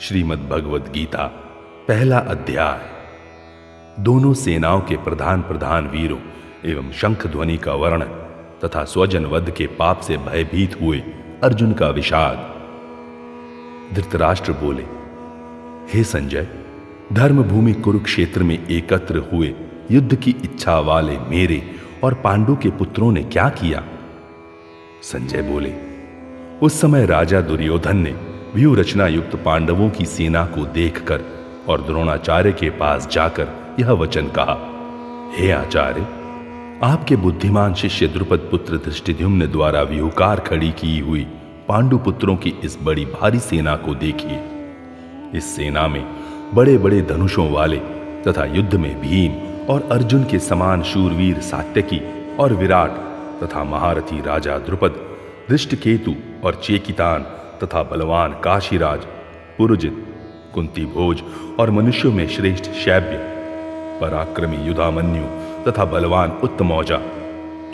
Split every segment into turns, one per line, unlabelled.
श्रीमद् भगवद गीता पहला अध्याय। दोनों सेनाओं के प्रधान प्रधान वीरों एवं शंख ध्वनि का वर्णन तथा स्वजन वध के पाप से भयभीत हुए अर्जुन का विषाद। धृतराष्ट्र बोले, हे संजय, धर्मभूमि कुरुक्षेत्र में एकत्र हुए युद्ध की इच्छा वाले मेरे और पांडु के पुत्रों ने क्या किया? संजय बोले, उस समय राजा दुर्योधन ने व्यूह रचना युक्त पांडवों की सेना को देखकर और द्रोणाचार्य के पास जाकर यह वचन कहा, हे आचार्य, आपके बुद्धिमान शिष्य द्रुपद पुत्र धृष्टद्युम्न द्वारा व्यूहकार खड़ी की हुई पांडु पुत्रों की इस बड़ी भारी सेना को देखिए। इस सेना में बड़े बड़े धनुषों वाले तथा युद्ध में भीम और अर्जुन के समान शूरवीर सात्यकी और विराट तथा महारथी राजा द्रुपद, धृष्टकेतु और चेकितान तथा बलवान काशीराज, पुरुजित, कुंती भोज और मनुष्यों में श्रेष्ठ शैब्य, पराक्रमी युधामन्यु तथा बलवान उत्तमौजा,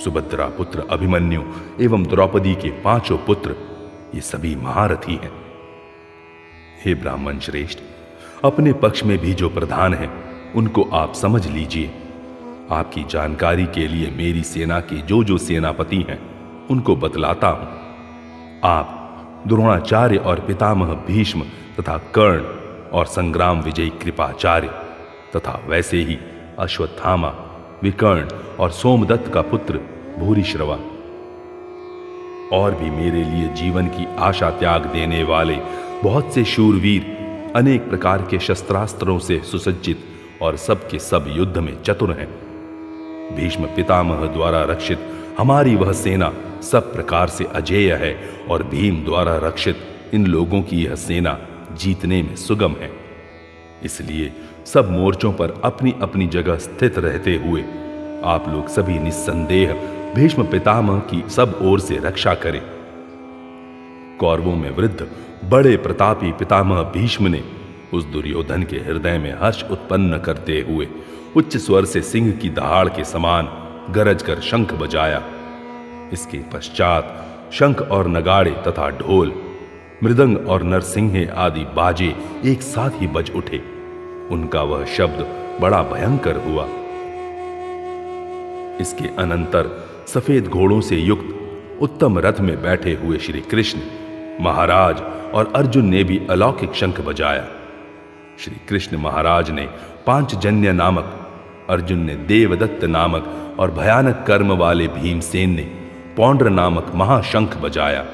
सुभद्रा पुत्र अभिमन्यु एवं द्रौपदी के पांचों पुत्र, ये सभी महारथी हैं। हे ब्राह्मण श्रेष्ठ, अपने पक्ष में भी जो प्रधान हैं उनको आप समझ लीजिए। आपकी जानकारी के लिए मेरी सेना के जो सेनापति हैं उनको बतलाता हूं। आप द्रोणाचार्य और पितामह भीष्म तथा कर्ण और संग्राम विजयी कृपाचार्य तथा वैसे ही अश्वत्थामा, विकर्ण और सोमदत्त का पुत्र भूरिश्रवा और भी मेरे लिए जीवन की आशा त्याग देने वाले बहुत से शूरवीर, अनेक प्रकार के शस्त्रास्त्रों से सुसज्जित और सबके सब युद्ध में चतुर हैं। भीष्म पितामह द्वारा रक्षित हमारी वह सेना सब प्रकार से अजेय है और भीम द्वारा रक्षित इन लोगों की यह सेना जीतने में सुगम है। इसलिए सब मोर्चों पर अपनी अपनी जगह स्थित रहते हुए आप लोग सभी निस्संदेह भीष्म पितामह की सब ओर से रक्षा करें। कौरवों में वृद्ध बड़े प्रतापी पितामह भीष्म ने उस दुर्योधन के हृदय में हर्ष उत्पन्न करते हुए उच्च स्वर से सिंह की दहाड़ के समान गरज कर शंख बजाया। इसके पश्चात शंख और नगाड़े तथा ढोल, मृदंग और नरसिंहे आदि बाजे एक साथ ही बज उठे। उनका वह शब्द बड़ा भयंकर हुआ। इसके अनंतर सफेद घोड़ों से युक्त उत्तम रथ में बैठे हुए श्री कृष्ण महाराज और अर्जुन ने भी अलौकिक शंख बजाया। श्री कृष्ण महाराज ने पांचजन्य नामक, अर्जुन ने देवदत्त नामक और भयानक कर्म वाले भीमसेन ने पौंड्र नामक महाशंख बजाया।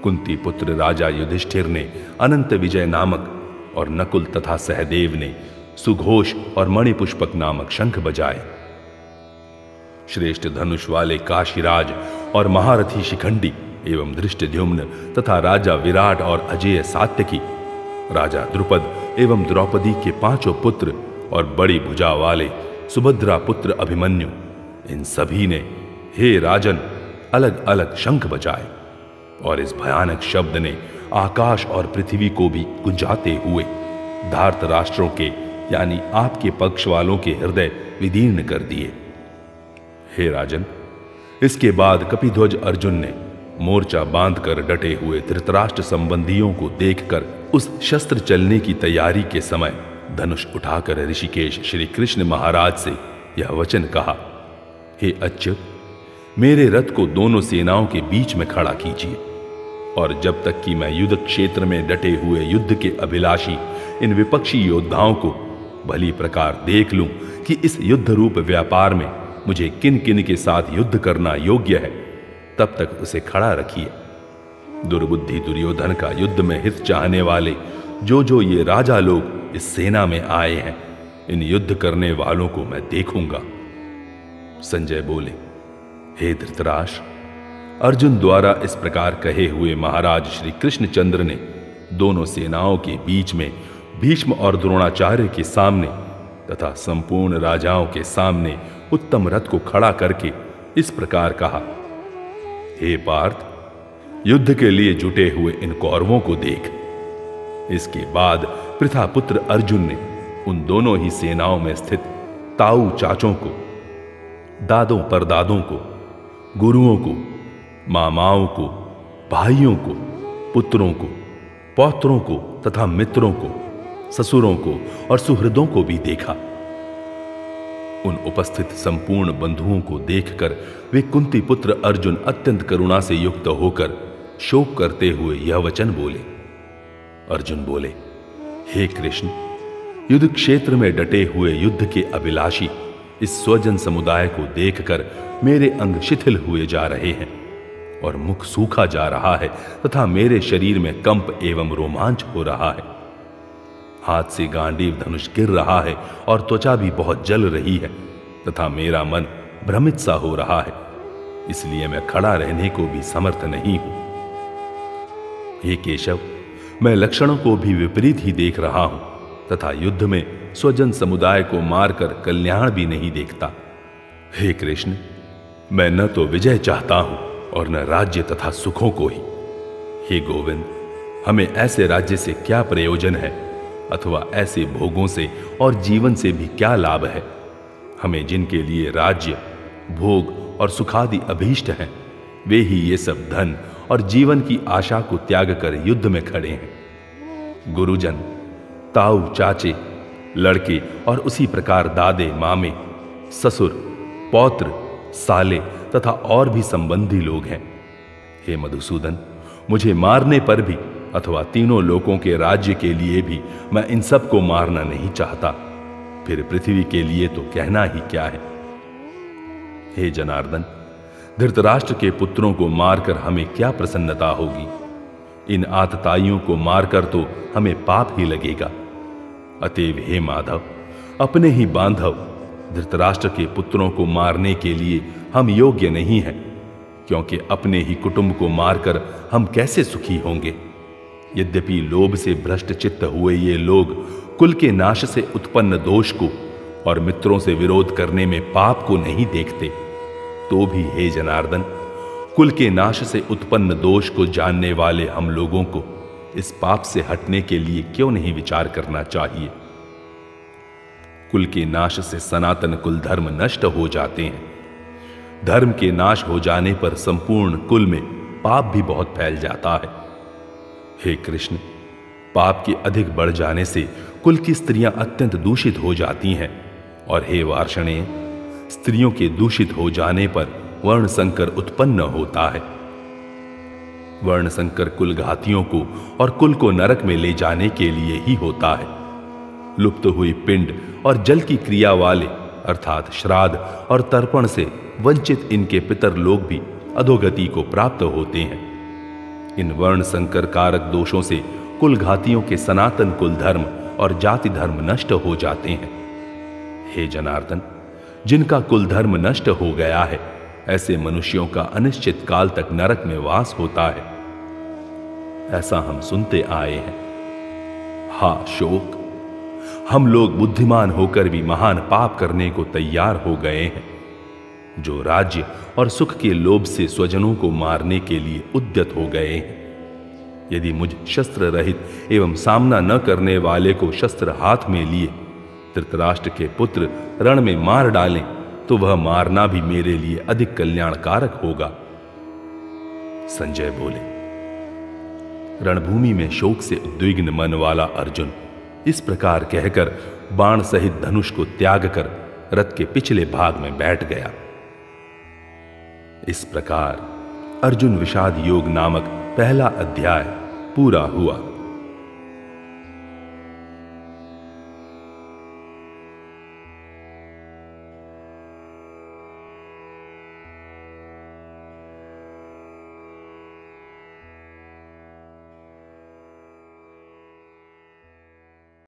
कुंती पुत्र राजा युधिष्ठिर ने अनंत विजय नामक और नकुल तथा सहदेव ने सुघोष और मणिपुष्पक नामक शंख बजाए। श्रेष्ठ धनुष वाले काशीराज और महारथी शिखंडी एवं धृष्टद्युम्न तथा राजा विराट और अजेय सात्यकी, राजा द्रुपद एवं द्रौपदी के पांचों पुत्र और बड़ी भुजा वाले सुभद्रा पुत्र अभिमन्यु, इन सभी ने हे राजन अलग अलग शंख बजाए और इस भयानक शब्द ने आकाश और पृथ्वी को भी गुंजाते हुए धार्त राष्ट्रों के यानी आपके पक्ष वालों के हृदय विदीर्ण कर दिए। हे राजन, इसके बाद कपिध्वज अर्जुन ने मोर्चा बांधकर डटे हुए धृतराष्ट्र संबंधियों को देखकर उस शस्त्र चलने की तैयारी के समय धनुष उठाकर ऋषिकेश श्री कृष्ण महाराज से यह वचन कहा, हे अच्युत, मेरे रथ को दोनों सेनाओं के बीच में खड़ा कीजिए और जब तक कि मैं युद्ध क्षेत्र में डटे हुए युद्ध के अभिलाषी इन विपक्षी योद्धाओं को भली प्रकार देख लूं कि इस युद्ध रूप व्यापार में मुझे किन किन के साथ युद्ध करना योग्य है, तब तक उसे खड़ा रखिए। दुर्बुद्धि दुर्योधन का युद्ध में हित चाहने वाले जो ये राजा लोग इस सेना में आए हैं, इन युद्ध करने वालों को मैं देखूंगा। संजय बोले, हे धृतराष्ट्र, अर्जुन द्वारा इस प्रकार कहे हुए महाराज श्री कृष्णचंद्र ने दोनों सेनाओं के बीच में भीष्म और द्रोणाचार्य के सामने तथा संपूर्ण राजाओं के सामने उत्तम रथ को खड़ा करके इस प्रकार कहा, हे पार्थ, युद्ध के लिए जुटे हुए इन कौरवों को देख। इसके बाद पृथापुत्र अर्जुन ने उन दोनों ही सेनाओं में स्थित ताऊ चाचों को, दादों परदादों को, गुरुओं को, मामाओं को, भाइयों को, पुत्रों को, पौत्रों को तथा मित्रों को, ससुरों को और सुहृदों को भी देखा। उन उपस्थित संपूर्ण बंधुओं को देखकर वे कुंती पुत्र अर्जुन अत्यंत करुणा से युक्त होकर शोक करते हुए यह वचन बोले। अर्जुन बोले, हे कृष्ण, युद्ध क्षेत्र में डटे हुए युद्ध के अभिलाषी इस स्वजन समुदाय को देखकर मेरे अंग शिथिल हुए जा रहे हैं और मुख सूखा जा रहा है तथा मेरे शरीर में कंप एवं रोमांच हो रहा है। हाथ से गांडीव धनुष गिर रहा है और त्वचा भी बहुत जल रही है तथा मेरा मन भ्रमित सा हो रहा है, इसलिए मैं खड़ा रहने को भी समर्थ नहीं हूं। हे केशव, मैं लक्षणों को भी विपरीत ही देख रहा हूं तथा युद्ध में स्वजन समुदाय को मारकर कल्याण भी नहीं देखता। हे कृष्ण, मैं न तो विजय चाहता हूं और न राज्य तथा सुखों को ही। हे गोविंद, हमें ऐसे राज्य से क्या प्रयोजन है अथवा ऐसे भोगों से और जीवन से भी क्या लाभ है। हमें जिनके लिए राज्य, भोग और सुखादि अभीष्ट हैं, वे ही ये सब धन और जीवन की आशा को त्याग कर युद्ध में खड़े हैं। गुरुजन, ताऊ चाचे, लड़के और उसी प्रकार दादे, मामे, ससुर, पौत्र, साले तथा और भी संबंधी लोग हैं। हे मधुसूदन, मुझे मारने पर भी अथवा तीनों लोकों के राज्य के लिए भी मैं इन सब को मारना नहीं चाहता, फिर पृथ्वी के लिए तो कहना ही क्या है। हे जनार्दन, धृतराष्ट्र के पुत्रों को मारकर हमें क्या प्रसन्नता होगी। इन आतताइयों को मारकर तो हमें पाप ही लगेगा। अतएव हे माधव, अपने ही बांधव धृतराष्ट्र के पुत्रों को मारने के लिए हम योग्य नहीं हैं, क्योंकि अपने ही कुटुंब को मारकर हम कैसे सुखी होंगे। यद्यपि लोभ से भ्रष्ट चित्त हुए ये लोग कुल के नाश से उत्पन्न दोष को और मित्रों से विरोध करने में पाप को नहीं देखते, तो भी हे जनार्दन, कुल के नाश से उत्पन्न दोष को जानने वाले हम लोगों को इस पाप से हटने के लिए क्यों नहीं विचार करना चाहिए। कुल के नाश से सनातन कुल धर्म नष्ट हो जाते हैं। धर्म के नाश हो जाने पर संपूर्ण कुल में पाप भी बहुत फैल जाता है। हे कृष्ण, पाप के अधिक बढ़ जाने से कुल की स्त्रियां अत्यंत दूषित हो जाती हैं, और हे वार्ष्णेय, स्त्रियों के दूषित हो जाने पर वर्ण संकर उत्पन्न होता है। वर्ण संकर कुल घातियों को और कुल को नरक में ले जाने के लिए ही होता है। लुप्त हुई पिंड और जल की क्रिया वाले अर्थात श्राद्ध और तर्पण से वंचित इनके पितर लोग भी अधोगति को प्राप्त होते हैं। इन वर्ण संकर कारक दोषों से कुल घातियों के सनातन कुल धर्म और जाति धर्म नष्ट हो जाते हैं। हे जनार्दन, जिनका कुल धर्म नष्ट हो गया है, ऐसे मनुष्यों का अनिश्चित काल तक नरक में वास होता है, ऐसा हम सुनते आए हैं। हा शोक, हम लोग बुद्धिमान होकर भी महान पाप करने को तैयार हो गए हैं, जो राज्य और सुख के लोभ से स्वजनों को मारने के लिए उद्यत हो गए हैं। यदि मुझ शस्त्र रहित एवं सामना न करने वाले को शस्त्र हाथ में लिए धृतराष्ट्र के पुत्र रण में मार डालें, तो वह मारना भी मेरे लिए अधिक कल्याणकारक होगा। संजय बोले। रणभूमि में शोक से उद्विग्न मन वाला अर्जुन इस प्रकार कहकर बाण सहित धनुष को त्याग कर रथ के पिछले भाग में बैठ गया। इस प्रकार अर्जुन विषाद योग नामक पहला अध्याय पूरा हुआ।